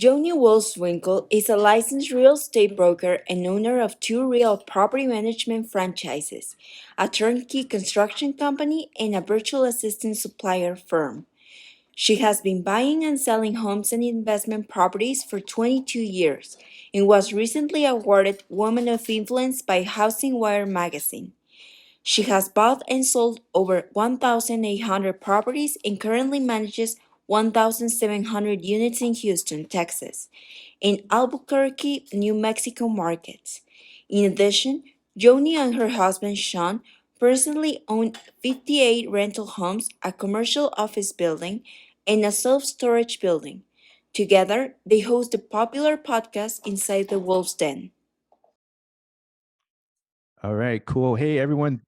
Joni Wolfswinkel is a licensed real estate broker and owner of two real property management franchises, a turnkey construction company, and a virtual assistant supplier firm. She has been buying and selling homes and investment properties for 22 years and was recently awarded Woman of Influence by Housing Wire magazine. She has bought and sold over 1,800 properties and currently manages 1,700 units in Houston, Texas, and Albuquerque, New Mexico markets. In addition, Joni and her husband Sean personally own 58 rental homes, a commercial office building, and a self storage building. Together, they host the popular podcast Inside the Wolf's Den. All right, cool. Hey, everyone.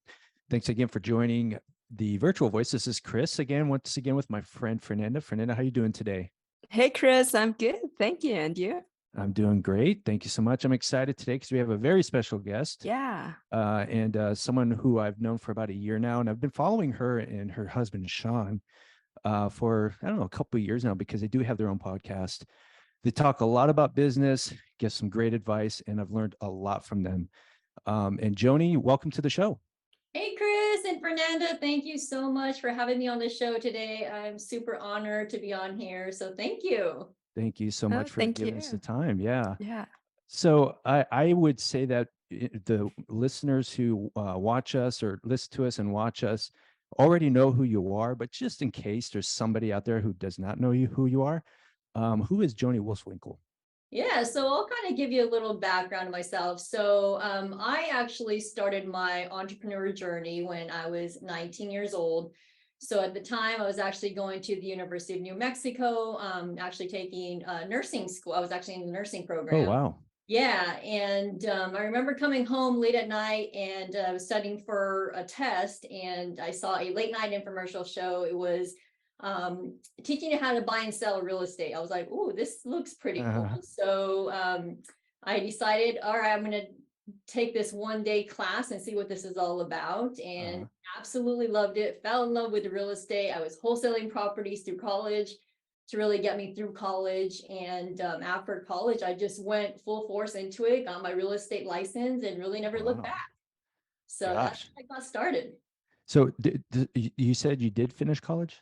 Thanks again for joining the virtual voice. This is Chris again, once again with my friend Fernanda. Fernanda, how you doing today? Hey, Chris, I'm good. Thank you. And you? I'm doing great. Thank you so much. I'm excited today because we have a very special guest. Yeah. And someone who I've known for about a year now. And I've been following her and her husband, Sean, for, I don't know, a couple of years now because they do have their own podcast. They talk a lot about business, give some great advice, and I've learned a lot from them. And Joni, welcome to the show. Hey, Chris and Fernanda, thank you so much for having me on the show today. I'm super honored to be on here. So thank you. Thank you so much for thank giving us the you. time. Yeah. Yeah. So I would say that the listeners who watch us or listen to us and watch us already know who you are, but just in case there's somebody out there who does not know who you are, who is Joni Wolfswinkel? Yeah, so I'll kind of give you a little background of myself. So I actually started my entrepreneur journey when I was 19 years old. So at the time, I was actually going to the University of New Mexico, actually taking nursing school. I was actually in the nursing program. Oh, wow. Yeah, and I remember coming home late at night and I was studying for a test, and I saw a late night infomercial show. It was teaching you how to buy and sell real estate. I was like, "Oh, this looks pretty cool." So I decided, all right, I'm going to take this 1 day class and see what this is all about, and absolutely loved it. Fell in love with real estate. I was wholesaling properties through college to really get me through college. And after college, I just went full force into it, got my real estate license, and really never looked back. So that's how I got started. So you said you did finish college?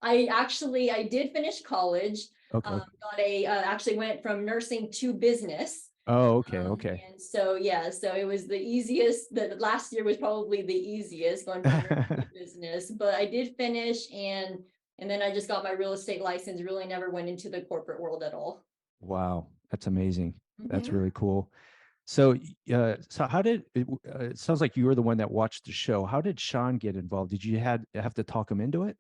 I did finish college. Okay. Actually went from nursing to business. Oh, okay. And so, yeah, so it was the easiest. The last year was probably the easiest going from nursing to business, but I did finish, and then I just got my real estate license, really never went into the corporate world at all. Wow. That's amazing. That's Mhm. really cool. So, so how did it sounds like you were the one that watched the show. How did Sean get involved? Did you have to talk him into it?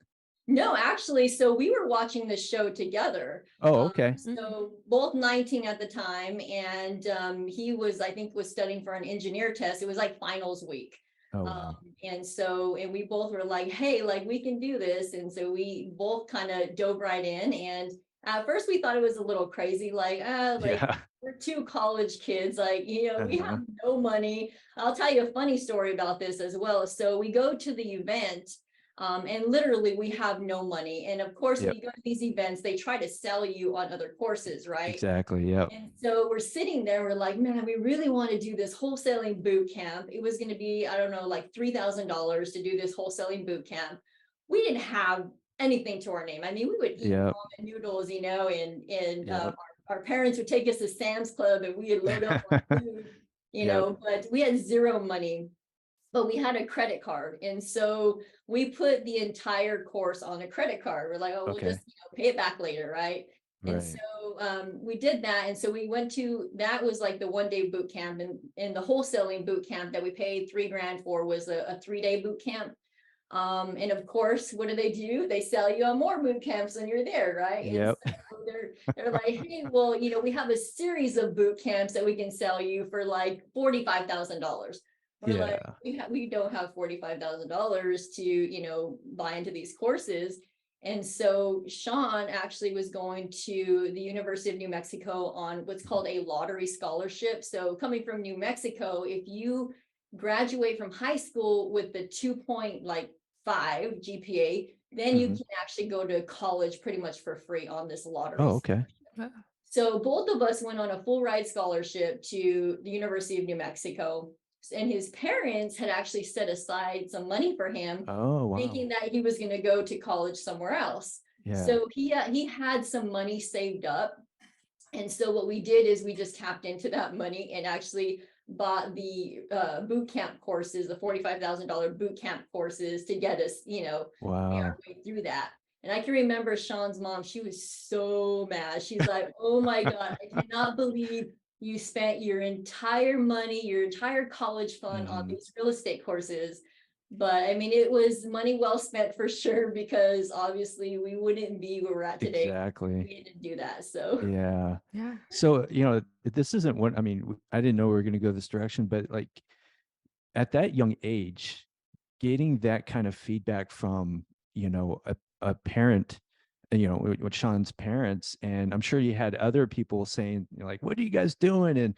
No, actually, so we were watching the show together. Oh, okay. So both 19 at the time, and he was, I think, was studying for an engineer test. It was like finals week. Oh, wow. And we both were like, hey, like we can do this. And so we both kind of dove right in. And at first we thought it was a little crazy, like, Yeah. we're two college kids, like, we Uh-huh. have no money. I'll tell you a funny story about this as well. So we go to the event. And literally we have no money. And of course, when Yep. you go to these events, they try to sell you on other courses, right? Exactly. Yep. And so we're sitting there, we're like, man, we really want to do this wholesaling boot camp. It was going to be, I don't know, like $3,000 to do this wholesaling boot camp. We didn't have anything to our name. I mean, we would eat Yep. ramen noodles, and Yep. our parents would take us to Sam's Club and we would load up on food, Yep. but we had zero money. But we had a credit card. And so we put the entire course on a credit card. We're like, oh, we'll Okay. just pay it back later, right? And Right. so we did that. And so we went to, that was like the 1 day boot camp, and the wholesaling boot camp that we paid $3,000 for was a 3 day boot camp. And of course, what do? They sell you on more boot camps when you're there, right? Yep. And so they're like, hey, well, we have a series of boot camps that we can sell you for like $45,000. We're like, we don't have $45,000 to, buy into these courses. And so Sean actually was going to the University of New Mexico on what's called a lottery scholarship. So coming from New Mexico, if you graduate from high school with the 2.5 GPA, then you can actually go to college pretty much for free on this lottery. Oh, okay. So both of us went on a full ride scholarship to the University of New Mexico. And his parents had actually set aside some money for him, Oh, wow. thinking that he was going to go to college somewhere else. Yeah. So he had some money saved up. And so what we did is we just tapped into that money and actually bought the boot camp courses, the $45,000 boot camp courses to get us, pay our Wow. way through that. And I can remember Sean's mom, she was so mad. She's like, oh my God, I cannot believe you spent your entire money, your entire college fund on these real estate courses. But I mean, it was money well spent for sure, because obviously we wouldn't be where we're at today. Exactly. We didn't do that. So Yeah. Yeah. So, this isn't what, I mean, I didn't know we were going to go this direction, but like at that young age, getting that kind of feedback from, a parent, with Sean's parents, and I'm sure you had other people saying, like, what are you guys doing? And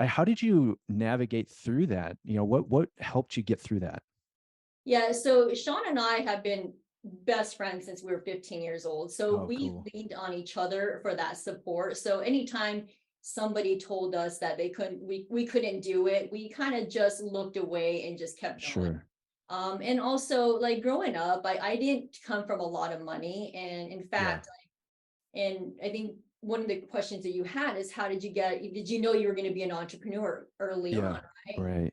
how did you navigate through that? What helped you get through that? yeah, so Sean and I have been best friends since we were 15 years old. So Oh, we cool. leaned on each other for that support. So anytime somebody told us that we couldn't do it, we kind of just looked away and just kept going. Sure. And also, like, growing up, I didn't come from a lot of money. And in fact, and I think one of the questions that you had is, did you know you were going to be an entrepreneur early on, right? Right.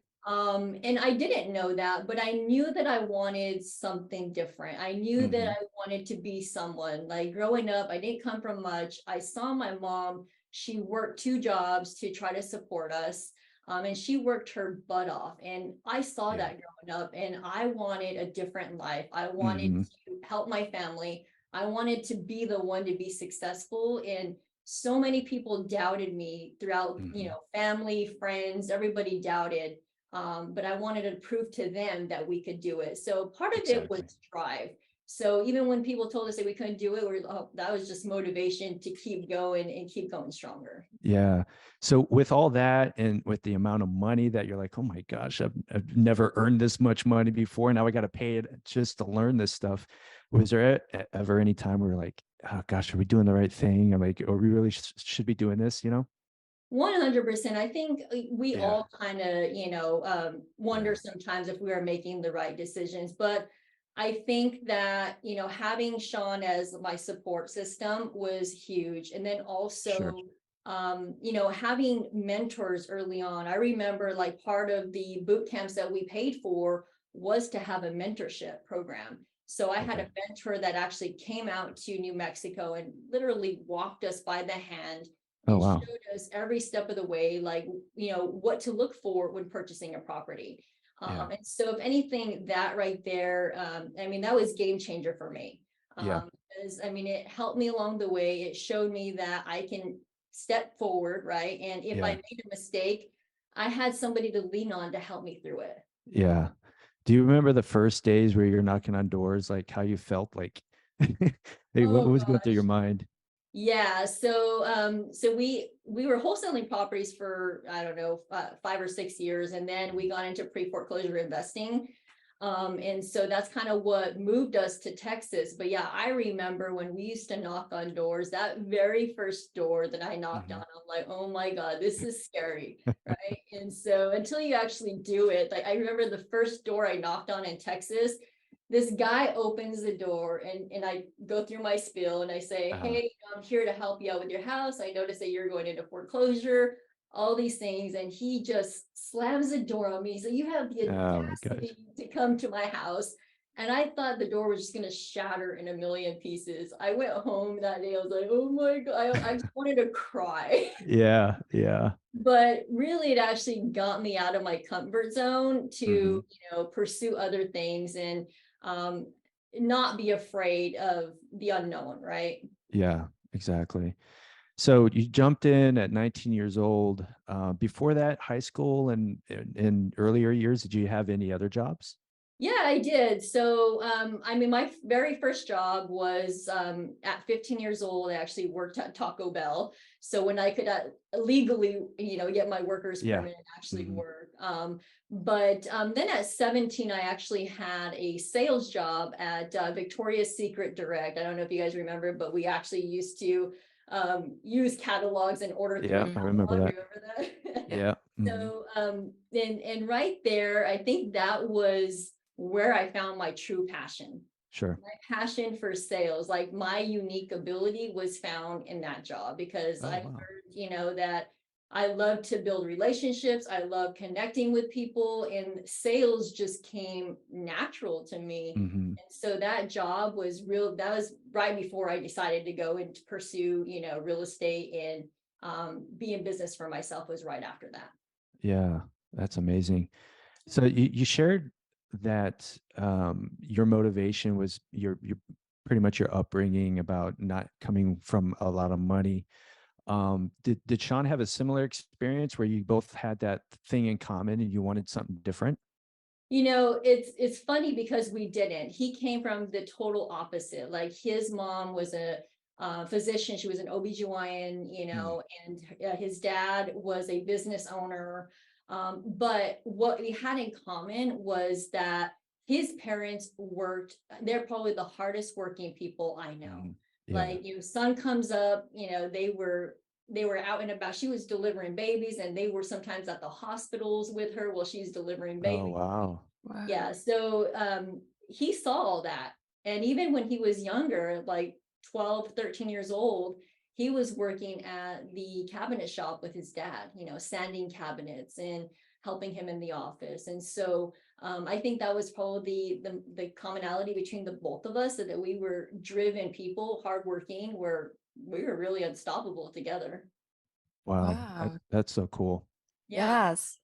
And I didn't know that, but I knew that I wanted something different. I knew that I wanted to be someone. Like, growing up, I didn't come from much. I saw my mom, she worked 2 jobs to try to support us. And she worked her butt off. And I saw Yeah. that growing up, and I wanted a different life. I wanted Mhm. to help my family. I wanted to be the one to be successful. And so many people doubted me throughout, family, friends, everybody doubted. But I wanted to prove to them that we could do it. So part of it was Exactly. drive. So even when people told us that we couldn't do it, that was just motivation to keep going and keep going stronger. Yeah. So with all that, and with the amount of money that you're like, oh my gosh, I've never earned this much money before. Now I got to pay it just to learn this stuff. Was there ever any time where you're like, oh gosh, are we doing the right thing? I'm like, or we really should be doing this, 100%. I think we Yeah. all kind of, wonder Yeah. sometimes if we are making the right decisions. But I think that, having Sean as my support system was huge. And then also, Sure. having mentors early on. I remember, like, part of the boot camps that we paid for was to have a mentorship program. So I had Okay. a mentor that actually came out to New Mexico and literally walked us by the hand Oh, and wow. showed us every step of the way, like, what to look for when purchasing a property. Yeah. And so if anything, that right there, I mean, that was game changer for me. Yeah. Because I mean, it helped me along the way. It showed me that I can step forward, right? And if I Yeah. made a mistake, I had somebody to lean on to help me through it. Yeah. Do you remember the first days where you're knocking on doors, like how you felt like, hey, what Oh was going through your gosh. mind? Yeah, so we were wholesaling properties for, I don't know, 5 or 6 years, and then we got into pre-foreclosure investing. And so that's kind of what moved us to Texas. But yeah, I remember when we used to knock on doors, that very first door that I knocked on, I'm like, oh my God, this is scary, right? And so until you actually do it, like, I remember the first door I knocked on in Texas, this guy opens the door, and I go through my spiel and I say, Uh, hey, I'm here to help you out with your house. I noticed that you're going into foreclosure, all these things. And he just slams the door on me. So you have the oh my gosh. audacity to come to my house. And I thought the door was just going to shatter in a million pieces. I went home that day. I was like, oh my God, I just wanted to cry. Yeah. Yeah. But really, it actually got me out of my comfort zone to, pursue other things and um, not be afraid of the unknown, right? Yeah, exactly. So you jumped in at 19 years old. Before that, high school and in earlier years, did you have any other jobs? Yeah, I did. So, I mean, my very first job was at 15 years old. I actually worked at Taco Bell. So when I could legally, get my workers Yeah. permit and actually work. But then at 17, I actually had a sales job at Victoria's Secret Direct. I don't know if you guys remember, but we actually used to use catalogs and order Yeah, through I remember catalog. that. Remember that? Yeah. Mhm. So, and right there, I think that was where I found my true passion. Sure. My passion for sales, like my unique ability was found in that job because Oh, I wow. learned, that I love to build relationships. I love connecting with people, and sales just came natural to me. Hmm. And so that job was real. That was right before I decided to go and pursue, real estate and be in business for myself was right after that. Yeah, that's amazing. So you shared that your motivation was your pretty much your upbringing about not coming from a lot of money. Did Sean have a similar experience where you both had that thing in common and you wanted something different? It's funny because we didn't. He came from the total opposite. Like his mom was a physician. She was an OBGYN, Mm. and his dad was a business owner. But what we had in common was that his parents worked, they're probably the hardest working people I know. Mhm. Yeah. Like, sun comes up, they were out and about. She was delivering babies and they were sometimes at the hospitals with her while she's delivering Oh, babies. wow. Wow. Yeah, so he saw all that. And even when he was younger, like 12, 13 years old, he was working at the cabinet shop with his dad, sanding cabinets and helping him in the office. And so I think that was probably the commonality between the both of us, so that we were driven people, hardworking, where we were really unstoppable together. Wow. Wow. That's so cool. Yeah. Yes.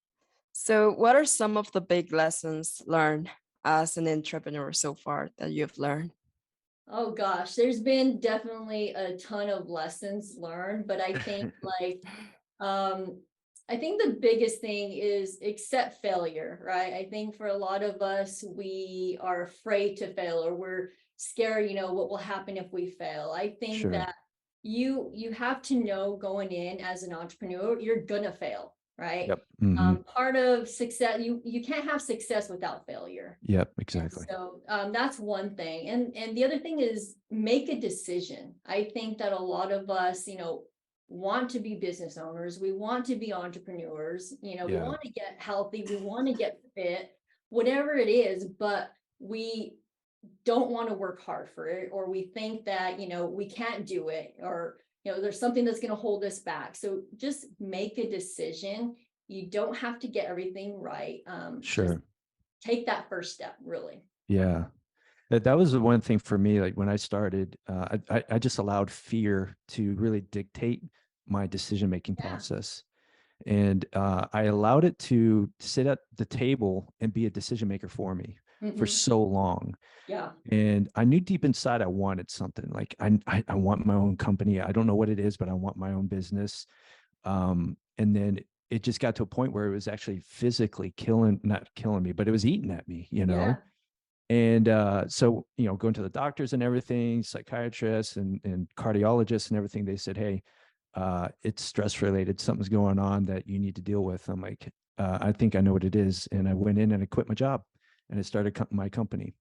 So, what are some of the big lessons learned as an entrepreneur so far that you've learned? Oh gosh, there's been definitely a ton of lessons learned, but I think um I think the biggest thing is accept failure, right? I think for a lot of us, we are afraid to fail, or we're scared, what will happen if we fail. I think Sure. that you have to know going in as an entrepreneur, you're gonna fail, right? Yep. Hmm. Part of success, you can't have success without failure. Yep. And Exactly. so that's one thing. And the other thing is make a decision. I think that a lot of us, want to be business owners. We want to be entrepreneurs. We Yeah. want to get healthy. We want to get fit, whatever it is, but we don't want to work hard for it, or we think that, we can't do it, or, there's something that's going to hold us back. So just make a decision. You don't have to get everything right. Just Sure. take that first step, really. Yeah. That was the one thing for me. Like when I started, I just allowed fear to really dictate my decision-making Yeah. process. And I allowed it to sit at the table and be a decision maker for me for Mhm. so long. Yeah. And I knew deep inside I wanted something. Like I want my own company. I don't know what it is, but I want my own business. And then it just got to a point where it was actually physically not killing me, but it was eating at me, Yeah. And so, going to the doctors and everything, psychiatrists and cardiologists and everything, they said, hey, it's stress related. Something's going on that you need to deal with. I'm like, I think I know what it is. And I went in and I quit my job and I started my company.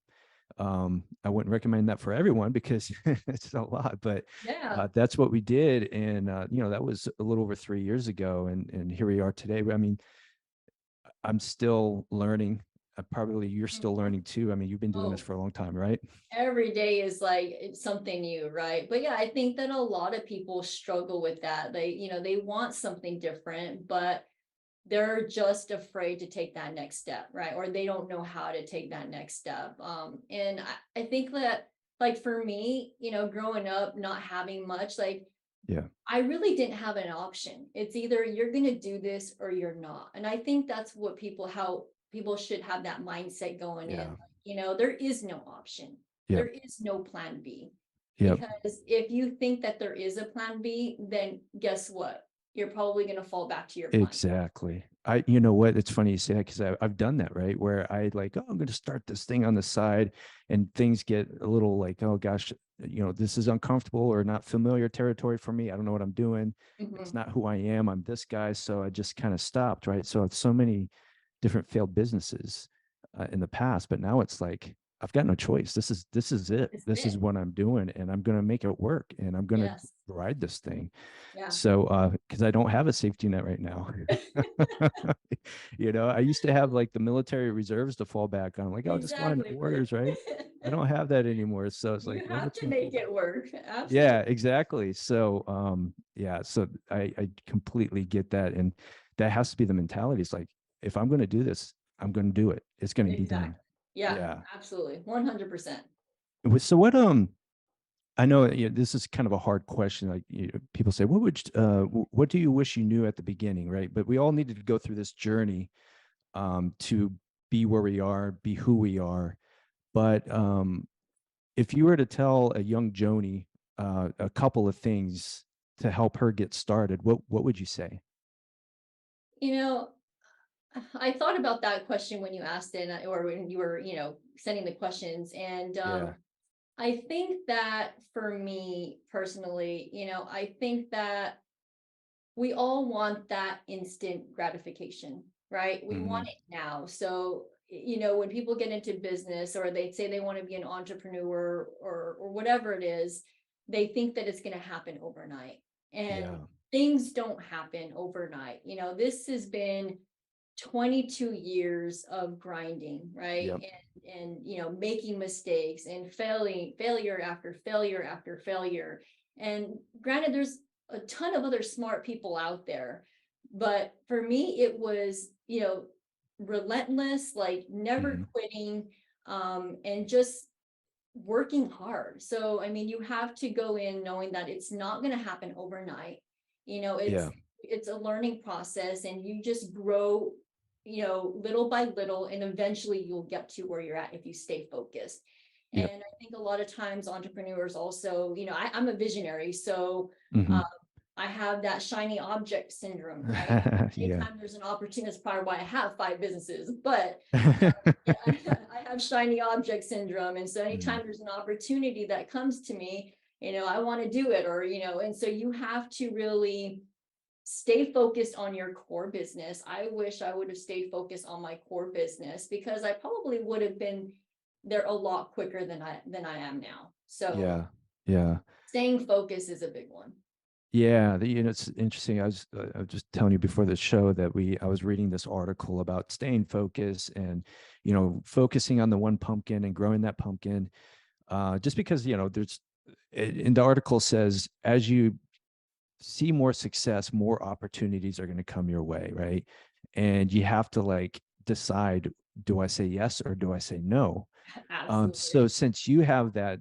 I wouldn't recommend that for everyone because it's a lot, but Yeah. that's what we did. And, that was a little over 3 years ago. And here we are today. I mean, I'm still learning. Probably you're still Mhm. learning too. I mean, you've been doing this Oh, for a long time, right? every day is like it's something new, right? But yeah, I think that a lot of people struggle with that. They want something different, but they're just afraid to take that next step, right? Or they don't know how to take that next step. And I think that, like, for me, growing up, not having much, like, Yeah. I really didn't have an option. It's either you're going to do this or you're not. And I think that's how people should have that mindset going in. Yeah. There is no option. Yep. There is no plan B. Yep. Because if you think that there is a plan B, then guess what? You're probably going to fall back to your plan. Exactly. You know what? It's funny you say that because I've done that, right? Where I like, oh, I'm going to start this thing on the side and things get a little like, oh gosh, this is uncomfortable or not familiar territory for me. I don't know what I'm doing. It's Mhm. not who I am. I'm this guy. So I just kind of stopped, right? So it's so many different failed businesses in the past, but now it's like, I've got no choice. This is it. This is This is it. what I'm doing and I'm going to make it work and I'm going to Yes. ride this thing. Yeah. So, because I don't have a safety net right now. I used to have like the military reserves to fall back on. Like, I'll just go on Exactly. orders, right? I don't have that anymore. So it's You like, well, have what's to going to make it work. Yeah, Absolutely. exactly. So, yeah, so I completely get that. And that has to be the mentality. It's like, if I'm going to do this, I'm going to do it. It's going to be done. Exactly. Yeah, Yeah. absolutely. 100%. So what, I know this is kind of a hard question. Like people say, what do you wish you knew at the beginning? Right. But we all needed to go through this journey, to be where we are, be who we are. But, if you were to tell a young Joni, a couple of things to help her get started, what would you say? You know, I thought about that question when you asked it, or when you were, sending the questions. And Yeah. I think that for me personally, I think that we all want that instant gratification, right? We Hmm. want it now. So, when people get into business or they say they want to be an entrepreneur or whatever it is, they think that it's going to happen overnight. And Yeah. things don't happen overnight. This has been 22 years of grinding, right? Yep. And making mistakes and failure after failure after failure. And granted, there's a ton of other smart people out there, but for me it was, relentless, like never Hmm. quitting, and just working hard. So, I mean, you have to go in knowing that it's not going to happen overnight. Yeah. It's a learning process, and you just grow, little by little, and eventually you'll get to where you're at if you stay focused. Yep. And I think a lot of times entrepreneurs also, I'm a visionary, so Hmm. um, I have that shiny object syndrome, right? Yeah. Anytime there's an opportunity, that's probably why I have 5 businesses, but yeah, I have shiny object syndrome. And so anytime Mm. there's an opportunity that comes to me, I want to do it, or, and so you have to really stay focused on your core business. I wish I would have stayed focused on my core business, because I probably would have been there a lot quicker than I am now. So Yeah. Yeah. staying focused is a big one. Yeah, it's interesting. I was just telling you before the show that I was reading this article about staying focused and, focusing on the one pumpkin and growing that pumpkin. Just because, in the article says, as you see more success, more opportunities are going to come your way, right? And you have to like decide, do I say yes or do I say no? So Absolutely. since you have that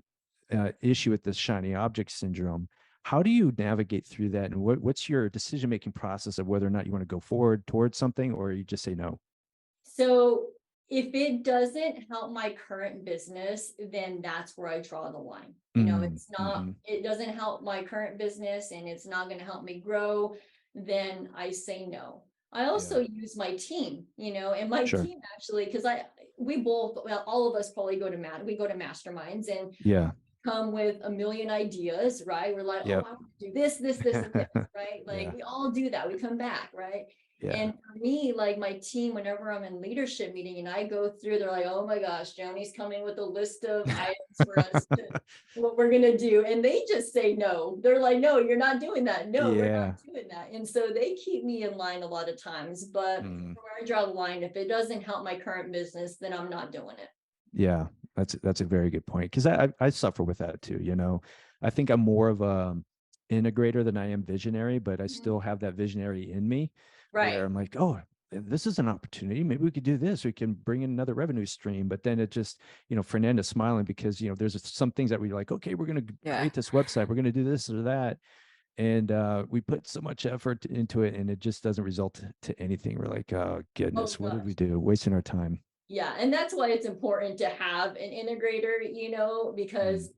issue with the shiny object syndrome, how do you navigate through that? And what's your decision-making process of whether or not you want to go forward towards something or you just say no? So if it doesn't help my current business, then that's where I draw the line. Mm, It's not, mhm. it doesn't help my current business and it's not going to help me grow, then I say no. I Yeah, also use my team, and my sure. team actually, because we both, well, all of us probably we go to masterminds and Yeah, come with a million ideas, right? We're like, oh, yep. I want to do this, this, this, and this, right? Like Yeah, we all do that. We come back, right? yeah, And for me, like my team, whenever I'm in leadership meeting and I go through, they're like, oh my gosh, Joni's coming with a list of items for us to what we're gonna do. And they just say no. They're like, no, you're not doing that. No, we're not yeah. doing that. And so they keep me in line a lot of times. But Mm. where I draw the line, if it doesn't help my current business, then I'm not doing it. Yeah, that's a very good point because I suffer with that too. I think I'm more of a integrator than I am visionary, but I Mhm. still have that visionary in me where Right. I'm like, oh, this is an opportunity. Maybe we could do this. We can bring in another revenue stream. But then it just, Fernanda's smiling because there's some things that we like. Okay, we're going to Yeah. create this website. We're going to do this or that, and we put so much effort into it, and it just doesn't result to anything. We're like, oh Oh goodness, what did we gosh. do? Wasting our time. Yeah, and that's why it's important to have an integrator, Mm. because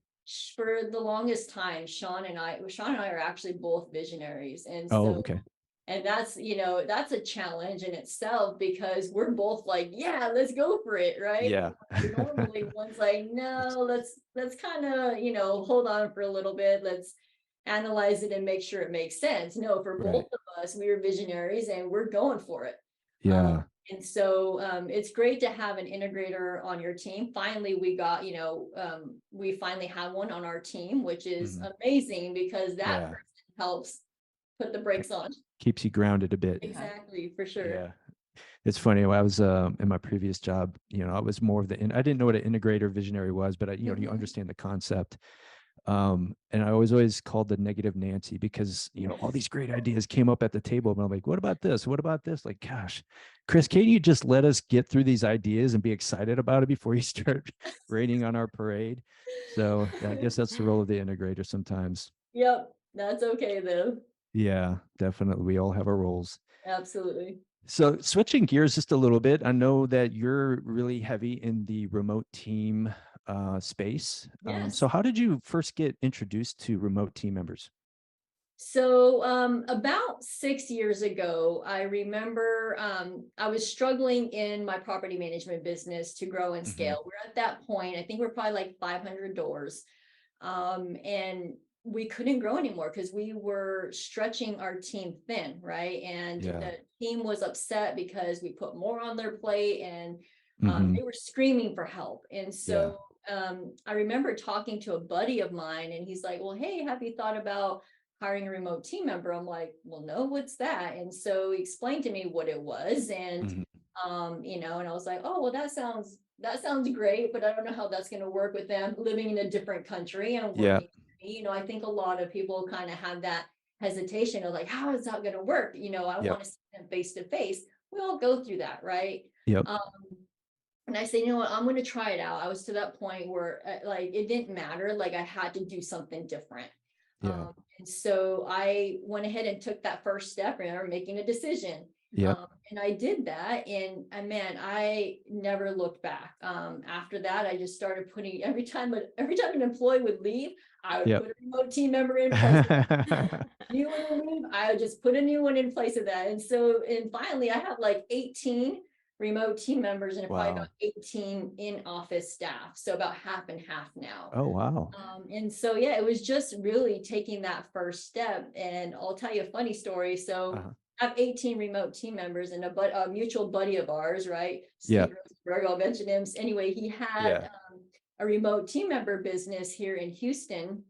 for the longest time, Sean and I are actually both visionaries. And Oh, so, okay. and that's a challenge in itself, because we're both like, yeah, let's go for it, right? Yeah. Where normally one's like, That's no, let's kind of, hold on for a little bit. Let's analyze it and make sure it makes sense. No, for right. both of us, we are visionaries and we're going for it. Um, Yeah. And so it's great to have an integrator on your team. Finally, we got, we finally have one on our team, which is amazing because that Yeah. person helps put the brakes on. Keeps you grounded a bit. Exactly, for sure. Yeah. It's funny. When I was in my previous job, I was more of I didn't know what an integrator visionary was, but you Mhm. understand the concept. And I was always called the negative Nancy because, all these great ideas came up at the table. And I'm like, what about this? What about this? Like, gosh, Chris, can't you just let us get through these ideas and be excited about it before you start raining on our parade? So yeah, I guess that's the role of the integrator sometimes. Yep, that's okay though. Yeah, definitely. We all have our roles. Absolutely. So switching gears just a little bit, I know that you're really heavy in the remote team space. So Yes. how did you first get introduced to remote team members? So about 6 years ago, I remember I was struggling in my property management business to grow and Mhm. scale. We're at that point, I think we're probably like 500 doors. And we couldn't grow anymore because we were stretching our team thin, right? And Yeah. the team was upset because we put more on their plate and Mhm. they were screaming for help. And Yeah. so I remember talking to a buddy of mine and he's like, well, hey, have you thought about hiring a remote team member? I'm like, well, no, what's that? And so he explained to me what it was. And Mhm. and I was like, oh, well, that sounds great, but I don't know how that's going to work with them living in a different country and Yeah. working. I think a lot of people kind of have that hesitation of like, how is that going to work? I Yep. want to see them face to face. We all go through that, right? Yep. Um, and I say, you know what, I'm going to try it out. I was to that point where like it didn't matter. Like I had to do something different. Yeah. And so I went ahead and took that first step, remember making a decision. Yep. And I did that, and man, I never looked back. After that, I just started putting every time an employee would leave, I would Yep. put a remote team member in place of that. New one would leave, I would just put a new one in place of that. And finally, I have like 18 remote team members and probably about Wow. 18 in-office staff. So about half and half now. Oh, wow. And so, yeah, it was just really taking that first step. And I'll tell you a funny story. So Uh-huh. I have 18 remote team members and a mutual buddy of ours, right? Yeah. Steve Rosenberg, I'll mention him. Anyway, he had Yeah. a remote team member business here in Houston.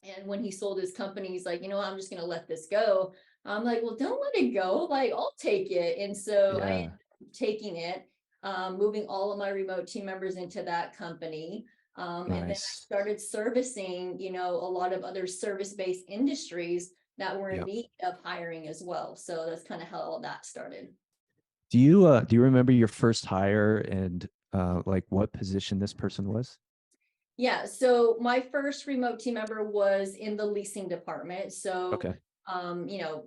And when he sold his company, he's like, I'm just going to let this go. I'm like, well, don't let it go. Like, I'll take it. And so I Yeah. ended up taking it, moving all of my remote team members into that company. And then I Nice. started servicing, a lot of other service-based industries that were in Yep. need of hiring as well. So that's kind of how all that started. Do you remember your first hire and like what position this person was? Yeah, so my first remote team member was in the leasing department. So, Okay.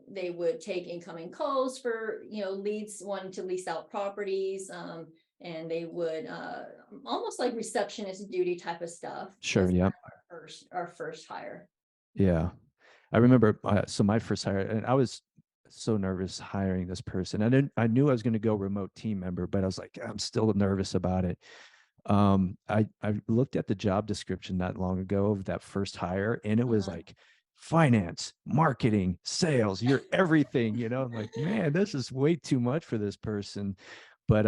they would take incoming calls for, leads wanting to lease out properties. And they would almost like receptionist duty type of stuff Sure. was kind Yep. of our first hire. Yeah. I remember, so my first hire, and I was so nervous hiring this person. I knew I was going to go remote team member, but I was like, I'm still nervous about it. I looked at the job description not long ago of that first hire, and it was Uh-huh. like finance, marketing, sales, you're everything, I'm like, man, this is way too much for this person. But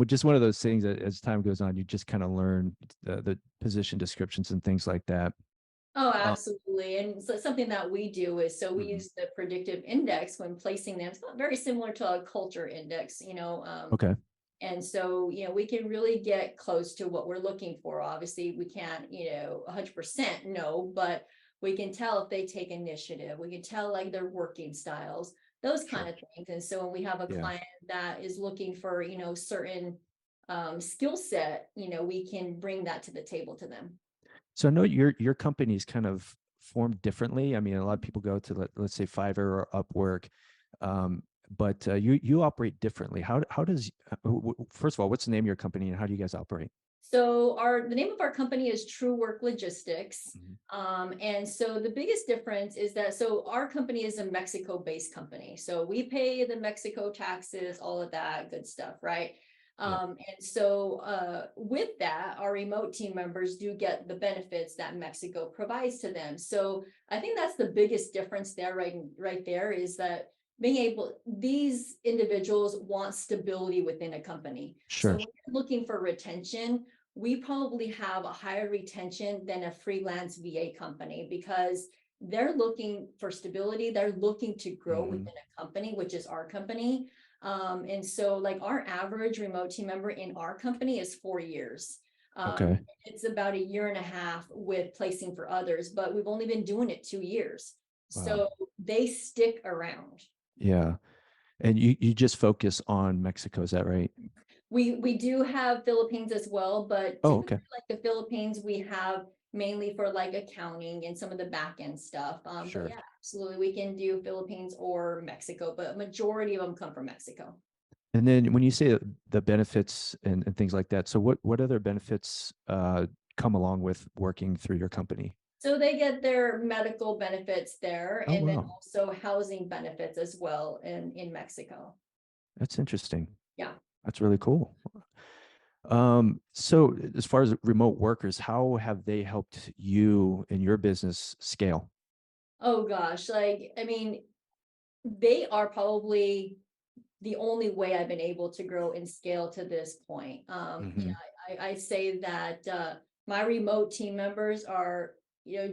just one of those things that as time goes on, you just kind of learn the position descriptions and things like that. Oh, Uh, absolutely. And so something that we do is so we mhm. use the predictive index when placing them. It's not very similar to a culture index, Okay. and so, we can really get close to what we're looking for. Obviously, we can't, 100% no, but we can tell if they take initiative. We can tell like their working styles, those kind Sure. of things. And so when we have a Yeah. client that is looking for, certain skill set, we can bring that to the table to them. So I know your company's kind of formed differently. I mean, a lot of people go to let's say Fiverr or Upwork, but you operate differently. How does first of all, what's the name of your company and how do you guys operate? So the name of our company is True Work Logistics. Mhm. And so the biggest difference is that our company is a Mexico-based company. So we pay the Mexico taxes, all of that good stuff, right? Yeah. And so with that, our remote team members do get the benefits that Mexico provides to them. So I think that's the biggest difference there, right there, is that these individuals want stability within a company. So Sure. when you're looking for retention, we probably have a higher retention than a freelance VA company because they're looking for stability. They're looking to grow Mhm. within a company, which is our company. And so like our average remote team member in our company is 4 years. Okay. It's about a year and a half with placing for others, but we've only been doing it 2 years. Wow. So they stick around. Yeah. And you just focus on Mexico, is that right? We do have Philippines as well, but Oh, typically okay. like the Philippines, we have mainly for like accounting and some of the back end stuff. But Sure. yeah, absolutely, we can do Philippines or Mexico, but majority of them come from Mexico. And then when you say the benefits and things like that, so what other benefits come along with working through your company? So they get their medical benefits there Oh, and then wow. also housing benefits as well in Mexico. That's interesting. Yeah. That's really cool. So as far as remote workers, how have they helped you in your business scale? Oh gosh, like I mean, they are probably the only way I've been able to grow and scale to this point. Hmm. I say that my remote team members are,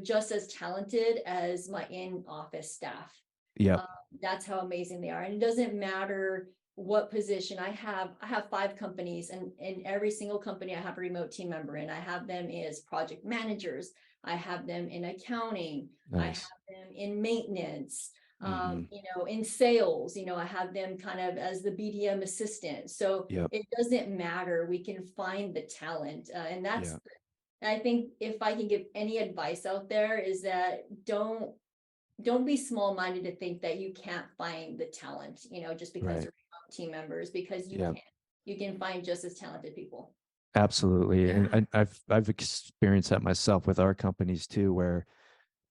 just as talented as my in-office staff. Yep. Um, that's how amazing they are. And it doesn't matter what position I have. I have 5 companies, and in every single company I have a remote team member in. I have them as project managers. I have them in accounting. I have Nice. them in maintenance. Hmm. In sales, I have them kind of as the BDM assistant. So Yep. it doesn't matter. We can find the talent. And that's, Yeah. I think if I can give any advice out there is that don't be small-minded to think that you can't find the talent, just because Right. they're team members, because Yeah. you can find just as talented people. Absolutely. And Yeah. I've experienced that myself with our companies too, where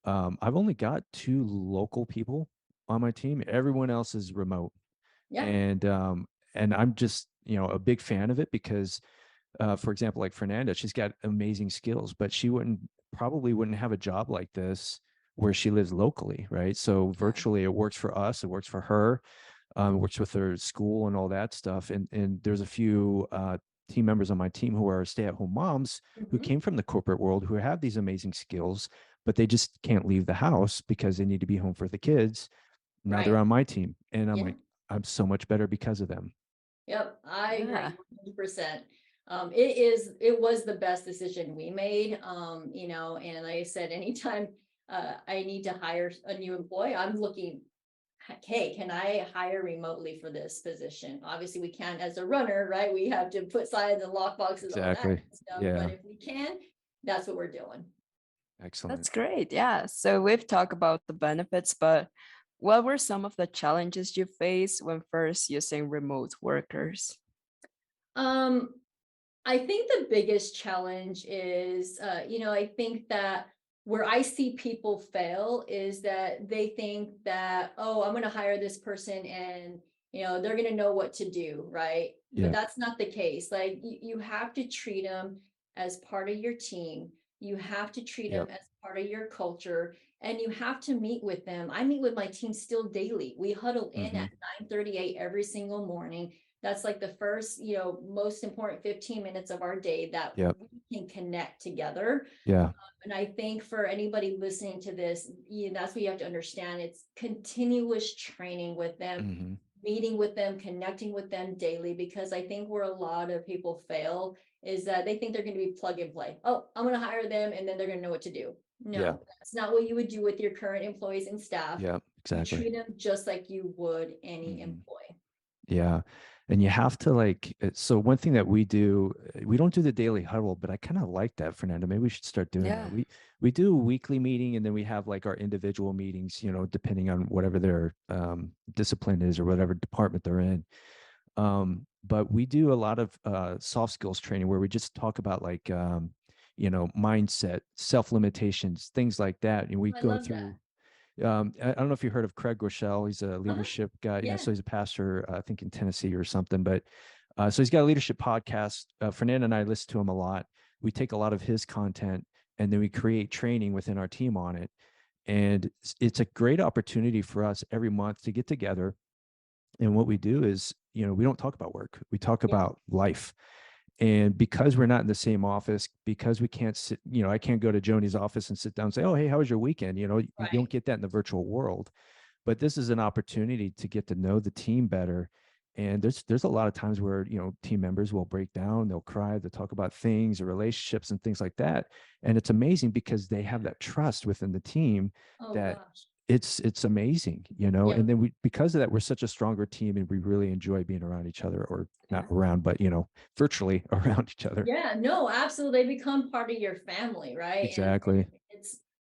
I've only got 2 local people on my team. Everyone else is remote. Yeah, And I'm just, a big fan of it because for example, like Fernanda, she's got amazing skills, but she probably wouldn't have a job like this where she lives locally, right? So Yeah. virtually it works for us, it works for her, works with her school and all that stuff. And there's a few team members on my team who are stay-at-home moms who mhm, came from the corporate world who have these amazing skills, but they just can't leave the house because they need to be home for the kids. Now they're right. on my team, and I'm Yeah. like, I'm so much better because of them. Yep, I agree Yeah. 100%. It was the best decision we made. And like I said, anytime I need to hire a new employee, I'm looking, hey, can I hire remotely for this position? Obviously, we can't as a runner, right? We have to put signs and lock boxes, all that Exactly. stuff. But Yeah. if we can, that's what we're doing. Excellent. That's great. Yeah. So we've talked about the benefits, but what were some of the challenges you faced when first using remote workers? Um, I think the biggest challenge is, I think that where I see people fail is that they think that, oh, I'm going to hire this person and, they're going to know what to do, right? But Yeah. that's not the case. Like you have to treat them as part of your team. You have to treat them Yep. as part of your culture, and you have to meet with them. I meet with my team still daily. We huddle in Hmm. at 9:38 every single morning. That's like the first, most important 15 minutes of our day that Yep. we can connect together. Yeah. And I think for anybody listening to this, that's what you have to understand. It's continuous training with them, Hmm. meeting with them, connecting with them daily, because I think where a lot of people fail is that they think they're going to be plug and play. Oh, I'm going to hire them and then they're going to know what to do. Yeah. No, that's not what you would do with your current employees and staff. Yeah. You Exactly. treat them just like you would any Hmm. employee. Yeah. And you have to so one thing that we do, we don't do the daily huddle, but I kind of like that, Fernando. Maybe we should start doing Yeah. that. We do a weekly meeting, and then we have like our individual meetings, depending on whatever their discipline is or whatever department they're in. But we do a lot of soft skills training where we just talk about like mindset, self limitations, things like that. And we I go love that. through I don't know if you heard of Craig Rochelle. He's a Uh-huh. leadership guy. Yeah. So he's a pastor, I think in Tennessee or something. But so he's got a leadership podcast. Fernanda and I listen to him a lot. We take a lot of his content and then we create training within our team on it. And it's a great opportunity for us every month to get together. And what we do is, we don't talk about work. We talk Yeah. about life. And because we're not in the same office, because we can't sit, I can't go to Joni's office and sit down and say, oh, hey, how was your weekend? You Right. don't get that in the virtual world. But this is an opportunity to get to know the team better. And there's a lot of times where, team members will break down, they'll cry, they'll talk about things or relationships and things like that. And it's amazing because they have that trust within the team Oh that gosh. it's amazing, Yeah. and then because of that, we're such a stronger team and we really enjoy being around each other, or not Yeah. around, but virtually around each other. Yeah, no, absolutely. They become part of your family, right? And Exactly.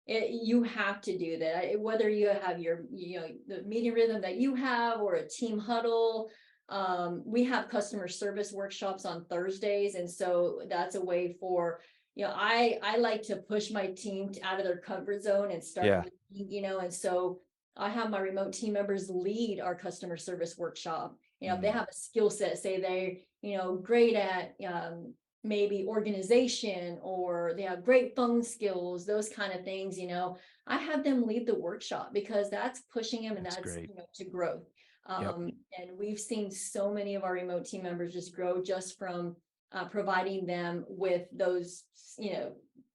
you have to do that. Whether you have the meeting rhythm that you have or a team huddle. We have customer service workshops on Thursdays. And so that's a way for, I like to push my team out of their comfort zone and start Yeah. leading, and so I have my remote team members lead our customer service workshop. If they have a skill set, say they, great at maybe organization, or they have great phone skills, those kind of things, I have them lead the workshop because that's pushing them and That's that's, great. to growth. Yep. And we've seen so many of our remote team members just grow just from providing them with those,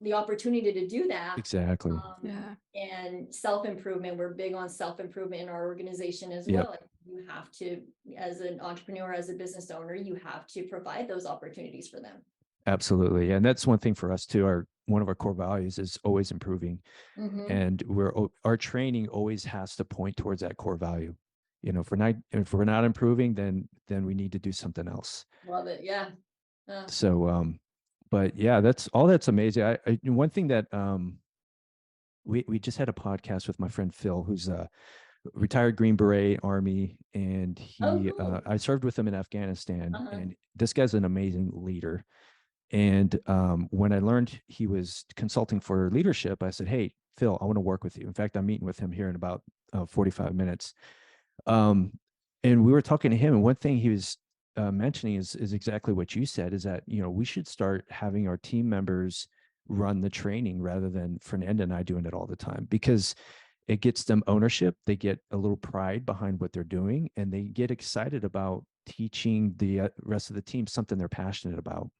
the opportunity to do that. Exactly. Yeah. And self-improvement, we're big on self-improvement in our organization as Yep. well. Like, you have to, as an entrepreneur, as a business owner, you have to provide those opportunities for them. Absolutely. And that's one thing for us too. One of our core values is always improving. Mhm. And our training always has to point towards that core value. If we're not improving, then we need to do something else. Love it. Yeah. So, but yeah, that's amazing. One thing that, we just had a podcast with my friend Phil, who's a retired Green Beret Army, and Oh, cool. I served with him in Afghanistan, Uh-huh. and this guy's an amazing leader. And when I learned he was consulting for leadership, I said, hey, Phil, I want to work with you. In fact, I'm meeting with him here in about 45 minutes. Um, and we were talking to him, and one thing he was mentioning is exactly what you said, is that, we should start having our team members run the training rather than Fernanda and I doing it all the time, because it gets them ownership. They get a little pride behind what they're doing, and they get excited about teaching the rest of the team something they're passionate about.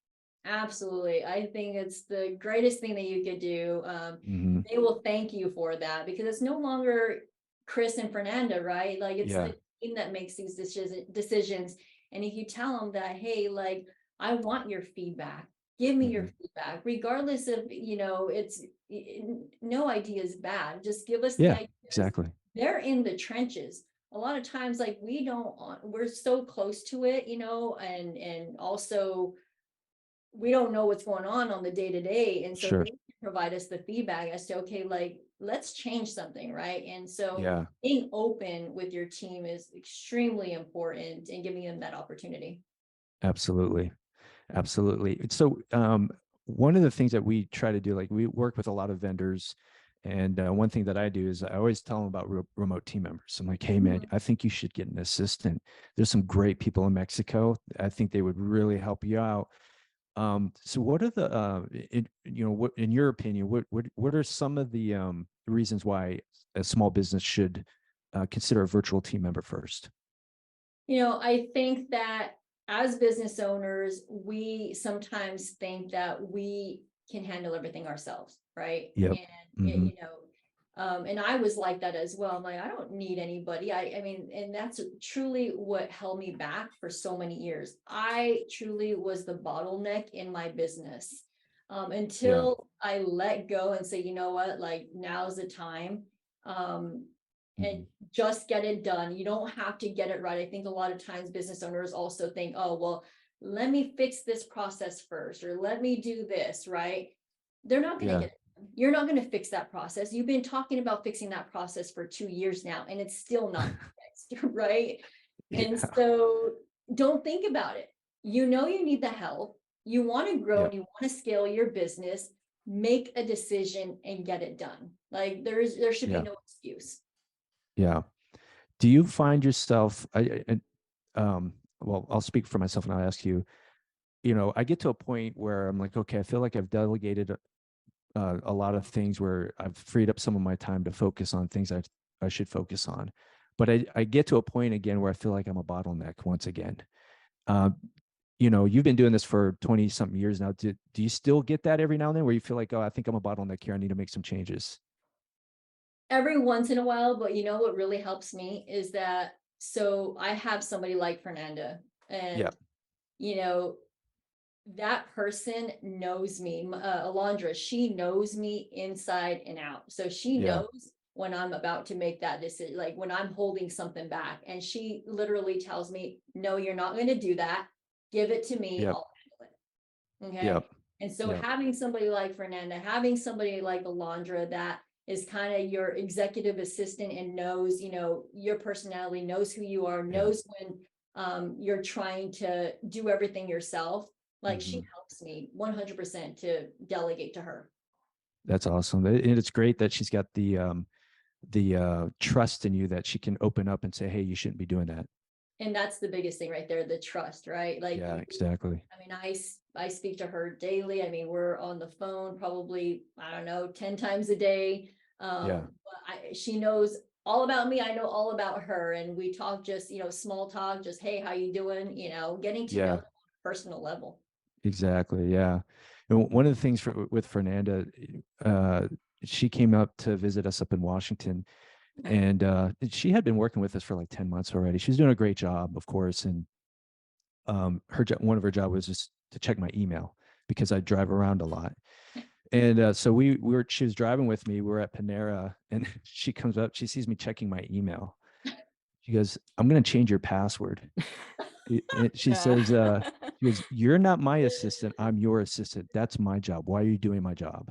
Absolutely. I think it's the greatest thing that you could do. Hmm. They will thank you for that because it's no longer Chris and Fernanda, right? Like, it's Yeah. the team that makes these decisions. And if you tell them that, hey, like, I want your feedback, give me your Mhm. feedback, regardless of, no idea is bad. Just give us the Yeah, ideas. exactly. They're in the trenches. A lot of times, like, we're so close to it, and also we don't know what's going on the day to day. And so Sure. they can provide us the feedback as to, okay, like, let's change something, right? And so Yeah, being open with your team is extremely important and giving them that opportunity. absolutely. Absolutely. So, one of the things that we try to do, like, we work with a lot of vendors, and one thing that I do is I always tell them about remote team members. I'm like, hey, man, Mhm. I think you should get an assistant. There's some great people in Mexico. I think they would really help you out. So what are the, what, in your opinion, what are some of the reasons why a small business should consider a virtual team member first? I think that as business owners, we sometimes think that we can handle everything ourselves, right? Yep. And Hmm. and I was like that as well. I'm like, I don't need anybody. I mean, and that's truly what held me back for so many years. I truly was the bottleneck in my business, Yeah. until I let go and say, you know what, like, now's the time. Um, and Hmm. just get it done. You don't have to get it right. I think a lot of times business owners also think, oh, well, let me fix this process first, or let me do this, right? They're not going to Yeah. get it done. You're not going to fix that process. You've been talking about fixing that process for 2 years now, and it's still not fixed, right? And Yeah. so don't think about it. You need the help. You want to grow Yep. and you want to scale your business. Make a decision and get it done. Like, there should be Yeah. no excuse. Yeah. Do you find yourself, well, I'll speak for myself and I'll ask you, I get to a point where I'm like, okay, I feel like I've delegated a lot of things where I've freed up some of my time to focus on things I should focus on. But I get to a point again where I feel like I'm a bottleneck once again. Uh, you've been doing this for 20 something years now. Do you still get that every now and then where you feel like, oh, I think I'm a bottleneck here. I need to make some changes? Every once in a while, but you know what really helps me is that, so I have somebody like Fernanda, Yeah. and that person knows me, Alondra, she knows me inside and out. So she Yeah. knows when I'm about to make that decision, like when I'm holding something back, and she literally tells me, no, you're not going to do that. Give it to me. Yep. I'll handle it. Okay. Yep. And so Yep. having somebody like Fernanda, having somebody like Alondra that is kind of your executive assistant and knows, your personality, knows who you are, knows when you're trying to do everything yourself. Like she helps me 100% to delegate to her. That's awesome. And it's great that she's got the trust in you that she can open up and say, hey, you shouldn't be doing that. And that's the biggest thing right there, the trust, right? Like, yeah, exactly. I mean, I speak to her daily. I mean, we're on the phone probably, I don't know, 10 times a day. But she knows all about me. I know all about her. And we talk just, small talk, just, hey, how you doing? Getting to know them on a personal level. Exactly. Yeah. And one of the things with Fernanda, she came up to visit us up in Washington, and she had been working with us for like 10 months already. She's doing a great job, of course. And one of her job was just to check my email because I drive around a lot. And so she was driving with me. We were at Panera, and she comes up, she sees me checking my email. She goes, I'm going to change your password. She says, she goes, you're not my assistant. I'm your assistant. That's my job. Why are you doing my job?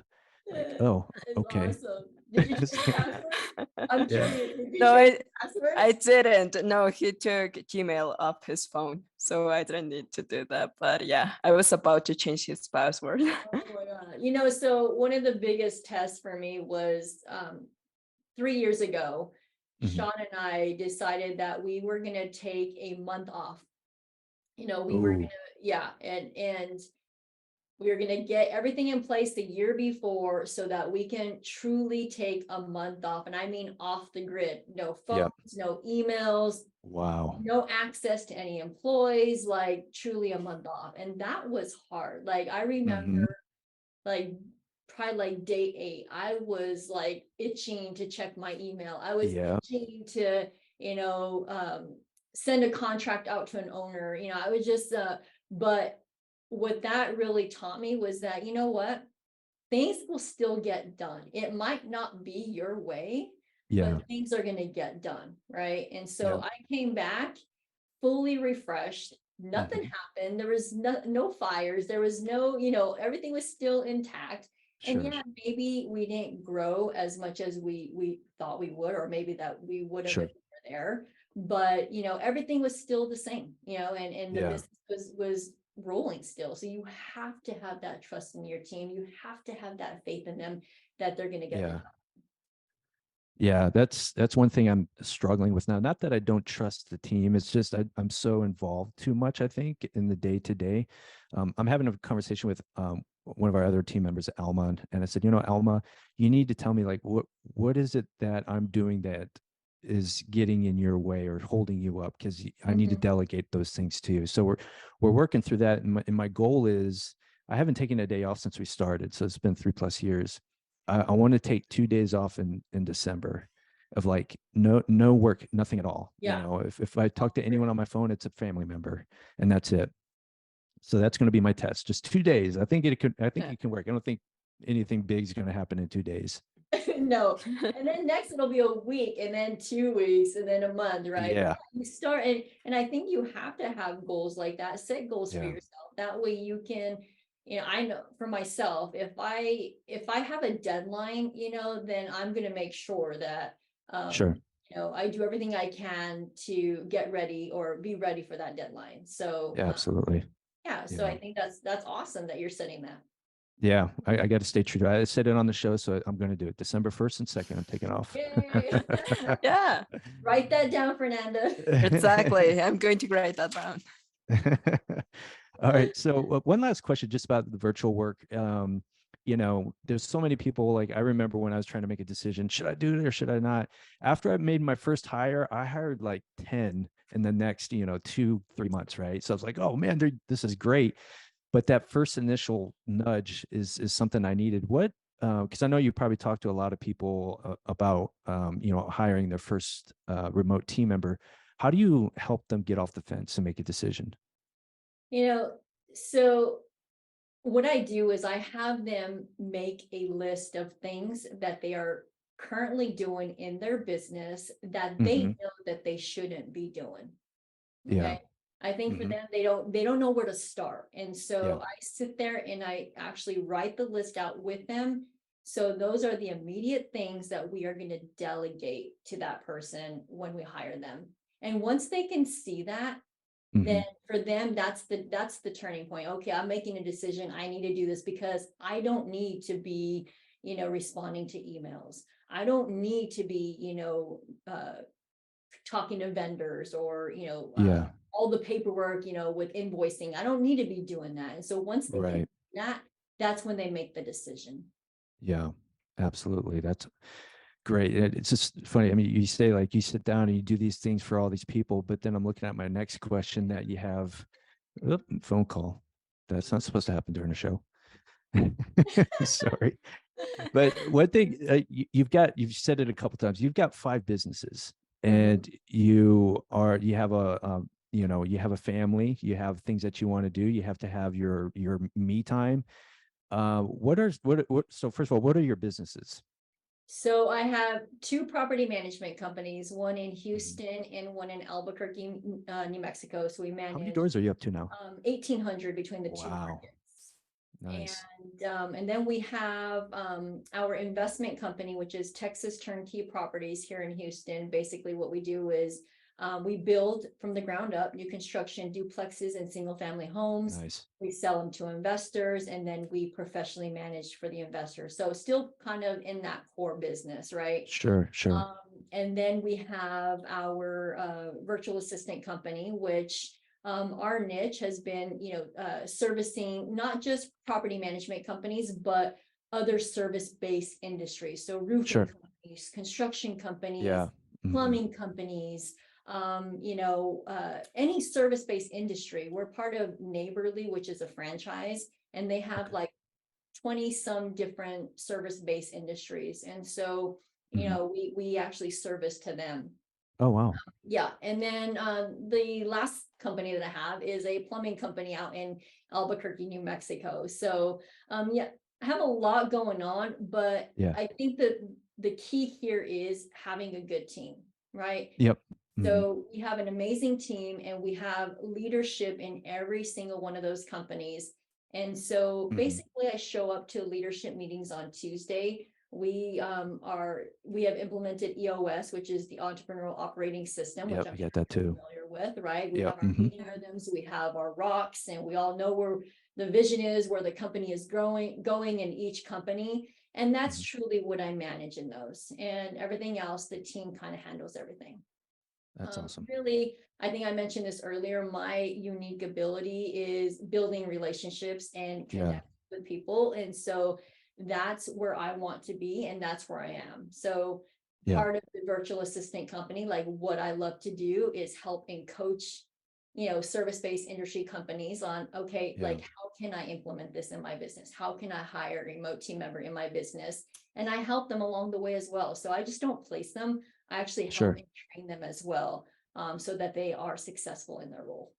Like, oh, It's okay. awesome. Did you change the password? I'm curious. Did you No, change the password? I didn't. No, he took Gmail off his phone, so I didn't need to do that. But yeah, I was about to change his password. Oh my God. So one of the biggest tests for me was 3 years ago, Sean and I decided that we were going to take a month off. We were going to, and we were going to get everything in place the year before so that we can truly take a month off. And I mean off the grid, no phones, no emails. Wow. No access to any employees, like truly a month off. And that was hard. Like I remember like probably like day 8, I was like itching to check my email. I was itching to, send a contract out to an owner. I was just, but what that really taught me was that, you know what, things will still get done. It might not be your way, but things are going to get done. Right. And so I came back fully refreshed. Nothing happened. There was no fires. There was no, everything was still intact. And maybe we didn't grow as much as we thought we would, or maybe that we would have if we were there. But everything was still the same, and the business was rolling still. So you have to have that trust in your team. You have to have that faith in them that they're going to get the job. Yeah, that's one thing I'm struggling with now. Not that I don't trust the team. It's just I'm so involved too much, I think, in the day to day. I'm having a conversation with one of our other team members, Alma, and I said, Alma, you need to tell me like what is it that I'm doing that is getting in your way or holding you up, because I need to delegate those things to you. So we're working through that, and my goal is, I haven't taken a day off since we started, so it's been 3+ years. I want to take 2 days off in December of like no work, nothing at all. If I talk to anyone on my phone, it's a family member, and that's it. So that's going to be my test. Just 2 days. I think it can work. I don't think anything big is going to happen in 2 days. No. And then next it'll be a week, and then 2 weeks, and then a month, right? Yeah. You start, and I think you have to have goals like that. Set goals for yourself. That way you can, I know for myself, if I have a deadline, then I'm going to make sure that, I do everything I can to get ready or be ready for that deadline. So absolutely. So I think that's awesome that you're setting that. Yeah, I got to stay true to it. I said it on the show, so I'm going to do it. December 1st and 2nd, I'm taking off. Yeah. Write that down, Fernanda. Exactly. I'm going to write that down. All right. So one last question just about the virtual work. there's so many people. Like I remember when I was trying to make a decision, should I do it or should I not? After I made my first hire, I hired like 10 in the next, 2, 3 months, right? So I was like, oh man, this is great. But that first initial nudge is something I needed. What because I know you probably talked to a lot of people about hiring their first remote team member. How do you help them get off the fence and make a decision? So what I do is I have them make a list of things that they are currently doing in their business that they Hmm. know that they shouldn't be doing. Yeah. Okay. I think for Hmm. them, they don't know where to start. And Yeah. so I sit there and I actually write the list out with them. So those are the immediate things that we are going to delegate to that person when we hire them. And once they can see that, Hmm. then for them, that's the turning point. Okay, I'm making a decision. I need to do this because I don't need to be, responding to emails. I don't need to be, talking to vendors or, Yeah. all the paperwork, with invoicing. I don't need to be doing that. And so once they can Right. do that, that's when they make the decision. Yeah. Absolutely. That's great. It's just funny. I mean, you say like you sit down and you do these things for all these people, but then I'm looking at my next question that you have. Phone call. That's not supposed to happen during a show. Sorry. But one thing you've said it a couple times. You've got 5 businesses, and you have you have a family. You have things that you want to do. You have to have your me time. So first of all, what are your businesses? So I have two property management companies, one in Mhm. Houston and one in Albuquerque, New Mexico. So we How many manage doors are you up to now? 1,800 between the two Wow, markets. nice. And then we have our investment company, which is Texas Turnkey Properties here in Houston. Basically, what we do is we build from the ground up new construction duplexes and single family homes. Nice. We sell them to investors and then we professionally manage for the investors. So still kind of in that core business, right? Sure, sure. Um, and then we have our virtual assistant company, which our niche has been, servicing not just property management companies, but other service-based industries. So roofing Sure. companies, construction companies, Yeah. Mhm. plumbing companies, any service-based industry. We're part of Neighborly, which is a franchise, and they have Okay. like 20 some different service-based industries. And so, Mhm. we actually service to them. Oh, wow. Yeah. And then the last company that I have is a plumbing company out in Albuquerque, New Mexico. So yeah, I have a lot going on, but Yeah. I think that the key here is having a good team, right? Yep. Mhm. So we have an amazing team and we have leadership in every single one of those companies. And so Mhm. basically I show up to leadership meetings on Tuesday. We have implemented EOS, which is the entrepreneurial operating system, which Yep, I'm we sure got that you're too. familiar with, right? We Yep. have our Mhm. meeting rhythms, we have our rocks, and we all know where the vision is, where the company is going in each company. And that's Mhm. truly what I manage in those. And everything else, the team kind of handles everything. That's awesome. Really, I think I mentioned this earlier, my unique ability is building relationships and Yeah. connect with people. And so that's where I want to be and that's where I am. So Yeah. part of the virtual assistant company, like what I love to do is help and coach, service-based industry companies on, okay, Yeah. like how can I implement this in my business? How can I hire a remote team member in my business? And I help them along the way as well. So I just don't place them. I actually help Sure. and train them as well, so that they are successful in their role.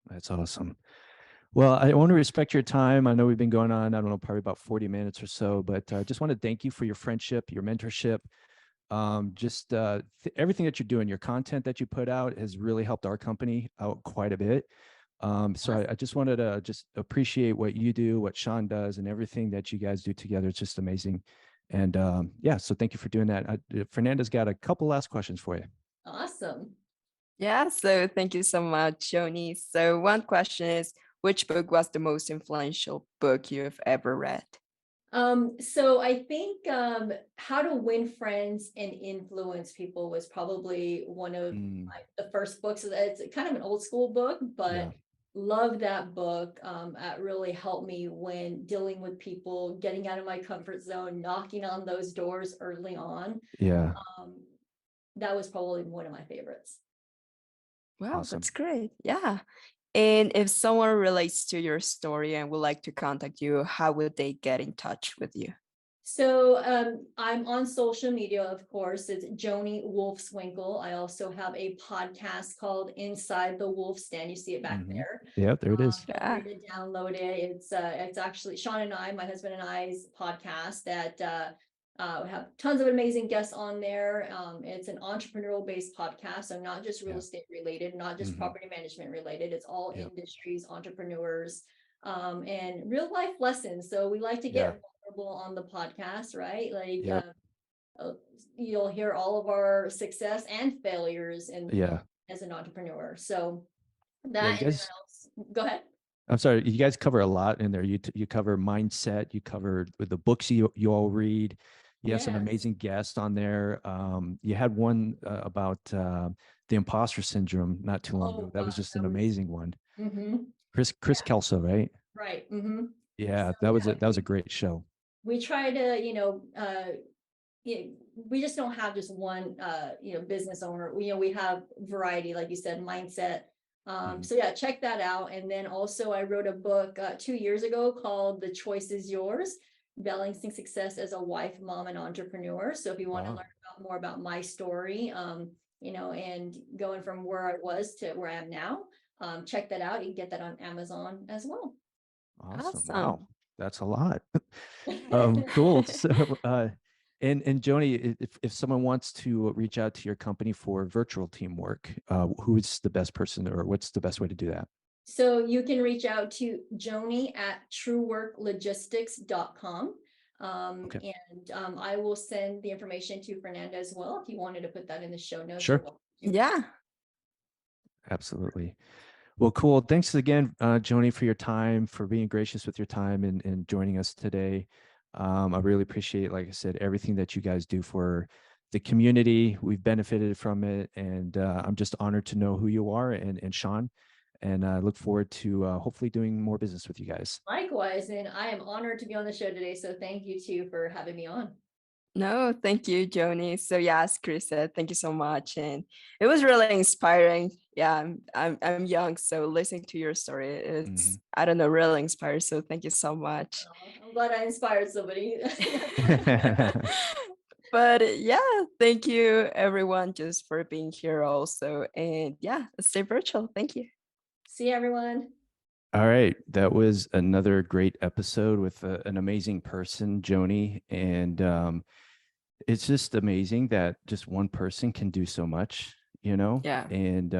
That's awesome. Well, I want to respect your time. I know we've been going on, I don't know, probably about 40 minutes or so, but I just want to thank you for your friendship, your mentorship. Everything that you're doing, your content that you put out has really helped our company out quite a bit. So I just wanted to just appreciate what you do, what Sean does, and everything that you guys do together. It's just amazing. And yeah, so thank you for doing that. Fernanda's got a couple last questions for you. Awesome. Yeah, so thank you so much, Joni. So one question is, which book was the most influential book you've ever read? So I think How to Win Friends and Influence People was probably one of Mm, the first books. It's kind of an old school book, yeah. but love that book. It really helped me when dealing with people, getting out of my comfort zone, knocking on those doors early on. Yeah. Um, that was probably one of my favorites. Wow, Awesome. that's great. Yeah. And if someone relates to your story and would like to contact you, how would they get in touch with you? So I'm on social media, of course. It's Joni Wolfswinkel. I also have a podcast called Inside the Wolf Stand. You see it back there. Yeah, there it is. Feel Yeah. free to download it. It's actually Sean and I, my husband and I's podcast that we have tons of amazing guests on there. It's an entrepreneurial based podcast, so not just real Yeah. estate related, not just Mhm. property management related. It's all Yep. industries, entrepreneurs, and real life lessons. So we like to Yeah. get vulnerable on the podcast, right? Like Yep. you'll hear all of our success and failures in Yeah. as an entrepreneur. So Yeah, you that and then guys, go ahead. I'm sorry, you guys cover a lot in there. You cover mindset, you cover with the books you all read. You have some Yes. amazing guests on there. You had one about the imposter syndrome not too long Oh, ago. That was gosh, just an that was amazing one. mhm, Chris Kelso, right? right. Yeah, So, that was yeah, that was a great show. we try to, we just don't have just one, business owner. We have variety, like you said, mindset. Mhm. So yeah, check that out. And then also I wrote a book 2 years ago called The Choice is Yours, Balancing Success as a Wife, Mom, and Entrepreneur. So if you want to Wow. learn more about my story, and going from where I was to where I am now, check that out. You can get that on Amazon as well. Awesome. Awesome. Wow. That's a lot. Cool. So, and Joni, if someone wants to reach out to your company for virtual teamwork, who's the best person or what's the best way to do that? So you can reach out to Joni at trueworklogistics.com. Okay. And I will send the information to Fernanda as well. If you wanted to put that in the show notes, Sure. you're welcome to. Yeah. Absolutely. Well, cool. Thanks again, Joni, for your time, for being gracious with your time and joining us today. I really appreciate, like I said, everything that you guys do for the community. We've benefited from it, and I'm just honored to know who you are and Sean. And I look forward to hopefully doing more business with you guys. Likewise, and I am honored to be on the show today. So thank you too for having me on. No, thank you, Joni. So yeah, as Chris said, thank you so much, and it was really inspiring. Yeah, I'm young, so listening to your story, it's I don't know, really inspired. So thank you so much. I'm glad I inspired somebody. But yeah, thank you everyone just for being here also, and yeah, stay virtual. Thank you. See you, everyone. All right. That was another great episode with an amazing person, Joni. And it's just amazing that just one person can do so much, Yeah. And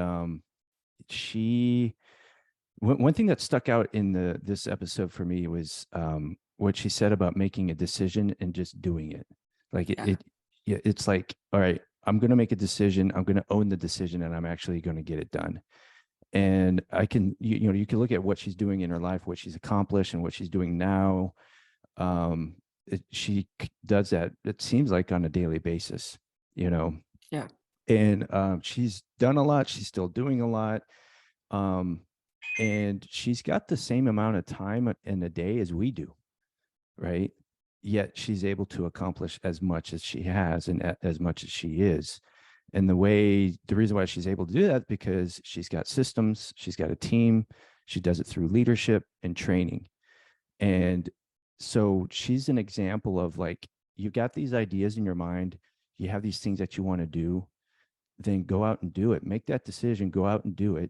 one thing that stuck out in this episode for me was what she said about making a decision and just doing it. Like it's like, all right, I'm going to make a decision. I'm going to own the decision and I'm actually going to get it done. And I can, you can look at what she's doing in her life, what she's accomplished and what she's doing now. She does that, it seems like on a daily basis, Yeah. And she's done a lot. She's still doing a lot. And she's got the same amount of time in a day as we do, right? Yet she's able to accomplish as much as she has and as much as she is. And the reason why she's able to do that, because she's got systems, she's got a team, she does it through leadership and training. And so she's an example of like, you've got these ideas in your mind, you have these things that you want to do, then go out and do it. Make that decision, go out and do it,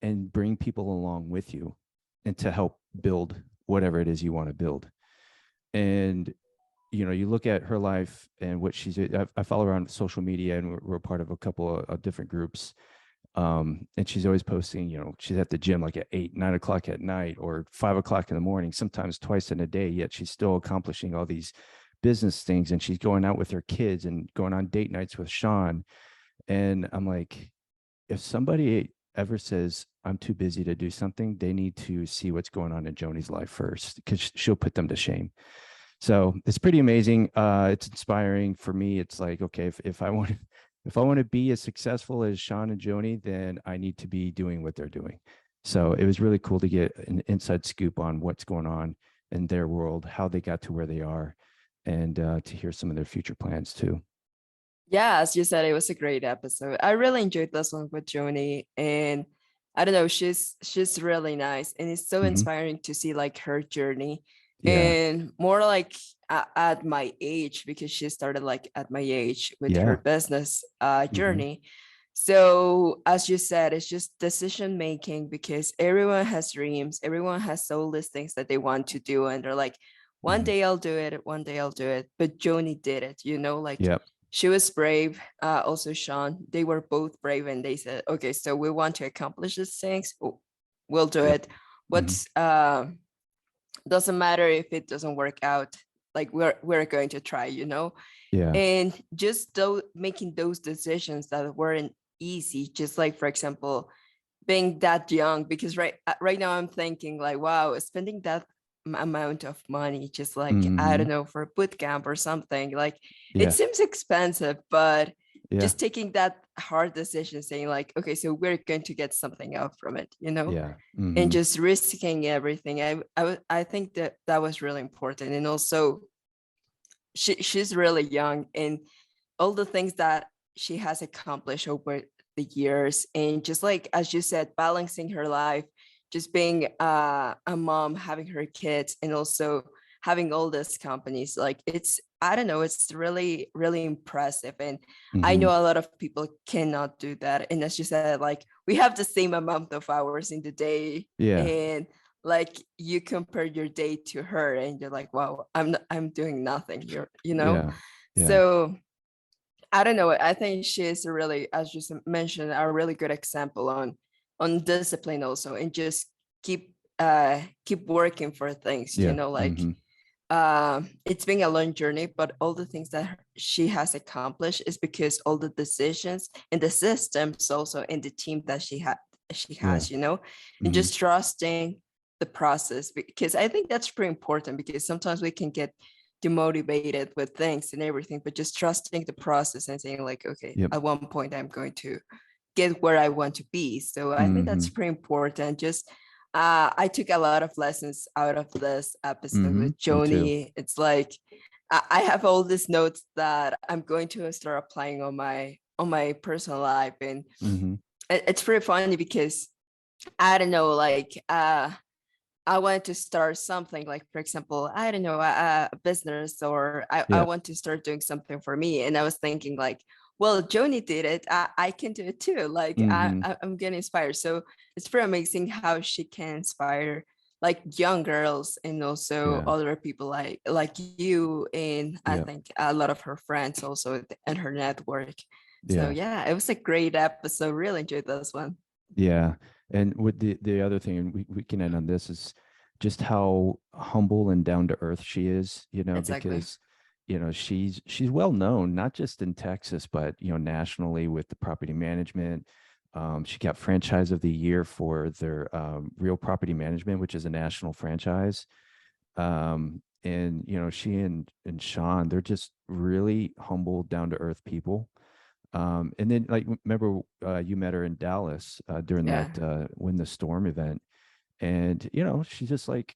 and bring people along with you and to help build whatever it is you want to build. And you look at her life and what I follow her on social media, and we're part of a couple of different groups. And she's always posting, she's at the gym like at 8, 9 o'clock at night or 5 o'clock in the morning, sometimes twice in a day, yet she's still accomplishing all these business things. And she's going out with her kids and going on date nights with Sean. And I'm like, if somebody ever says, I'm too busy to do something, they need to see what's going on in Joni's life first, because she'll put them to shame. So it's pretty amazing. It's inspiring for me. It's like, okay, if I want to be as successful as Sean and Joni, then I need to be doing what they're doing. So it was really cool to get an inside scoop on what's going on in their world, how they got to where they are, and to hear some of their future plans too. Yeah, as you said, it was a great episode. I really enjoyed this one with Joni, and I don't know, she's really nice, and it's so Mhm. inspiring to see like her journey, Yeah. and more like at my age, because she started like at my age with her Yeah. business Mhm. journey. So as you said, it's just decision making, because everyone has dreams, everyone has all these things that they want to do, and they're like, one Mhm. day I'll do it, one day I'll do it. But Joni did it, like Yep. she was brave. Also Sean, they were both brave, and they said, okay, so we want to accomplish these things, we'll do Yep. it. Mhm. What's doesn't matter if it doesn't work out, like we're going to try, Yeah. and just making those decisions that weren't easy, just like, for example, being that young, because right now I'm thinking like, wow, spending that amount of money, just like, I don't Mhm. know, for a boot camp or something, like it Yeah. seems expensive, but Yeah. just taking that hard decision, saying like, okay, so we're going to get something out from it, Yeah. and Mhm. just risking everything. I think that that was really important. And also she's really young, and all the things that she has accomplished over the years, and just like, as you said, balancing her life, just being a mom, having her kids, and also having all these companies, like, it's, I don't know, it's really really impressive. And I know Mhm. a lot of people cannot do that, and as you said, like, we have the same amount of hours in the day, Yeah. and like, you compare your day to her, and you're like, wow, I'm doing nothing here, Yeah. Yeah. so I don't know. I think she is a really, as you mentioned, a really good example on discipline also, and just keep working for things. Yeah. Like, Mhm. it's been a long journey, but all the things that she has accomplished is because all the decisions and the systems also, and the team that she Yeah. has, and Mhm. just trusting the process, because I think that's pretty important, because sometimes we can get demotivated with things and everything, but just trusting the process and saying like, okay, Yep. at one point I'm going to get where I want to be. So I think that's Mhm. pretty important. Just I took a lot of lessons out of this episode Mhm. with Me too. Joni. It's like, I have all these notes that I'm going to start applying on my personal life, and Mhm. it's pretty funny because I don't know, like, I wanted to start something, like, for example, I don't know, a business, or I Yeah. want to start doing something for me. And I was thinking like, well, Joni did it. I can do it too. Like, Mhm. I'm getting inspired. So it's pretty amazing how she can inspire like young girls, and also Yeah. other people like you, and I Yeah. think a lot of her friends also, and her network. So Yeah. yeah, it was a great episode. Really enjoyed this one. Yeah. And with the other thing, and we can end on this, is just how humble and down to earth she is, Exactly. because, she's well known, not just in Texas, but, nationally with the property management. She got franchise of the year for their Real Property Management, which is a national franchise. And, she and Sean, they're just really humble, down to earth people. And then, like, remember, you met her in Dallas during that Yeah. Win the Storm event, and she's just like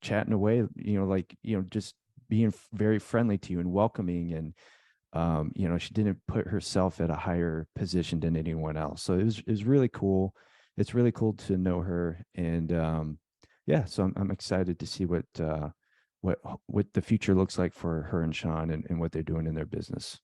chatting away, like, just being very friendly to you and welcoming, and she didn't put herself at a higher position than anyone else. So it was really cool. It's really cool to know her, and yeah, so I'm excited to see what the future looks like for her and Sean, and what they're doing in their business.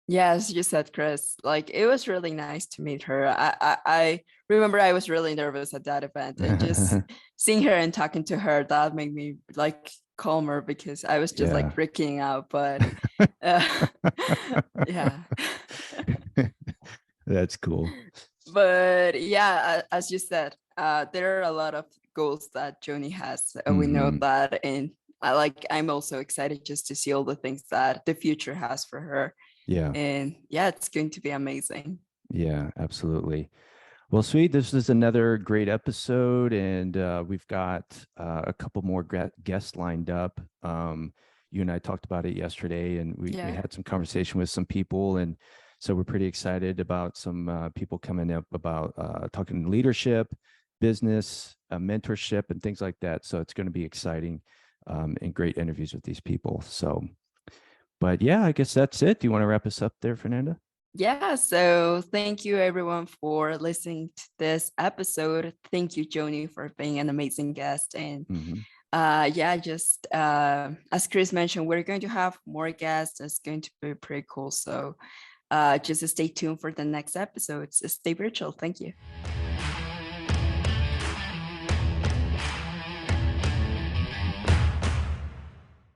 Yes, you said, Chris. Like, it was really nice to meet her. I remember I was really nervous at that event, and just seeing her and talking to her, that made me like calmer, because I was just like Yeah. freaking out. But uh, yeah. That's cool. But yeah, as you said, there are a lot of goals that Joni has. We know Hmm. that, and I'm also excited just to see all the things that the future has for her. Yeah. And yeah, it's going to be amazing. Yeah, absolutely. Well, sweet. This is another great episode, and we've got a couple more guests lined up. You and I talked about it yesterday, and we Yeah. had some conversation with some people, and so we're pretty excited about some people coming up about talking leadership business, mentorship, and things like that. So it's going to be exciting and great interviews with these people. So, but yeah, I guess that's it. Do you want to wrap us up there, Fernanda? Yeah, so thank you everyone for listening to this episode. Thank you, Joni, for being an amazing guest. And yeah, just as Chris mentioned, we're going to have more guests. It's going to be pretty cool. So just stay tuned for the next episodes. Stay virtual. Thank you.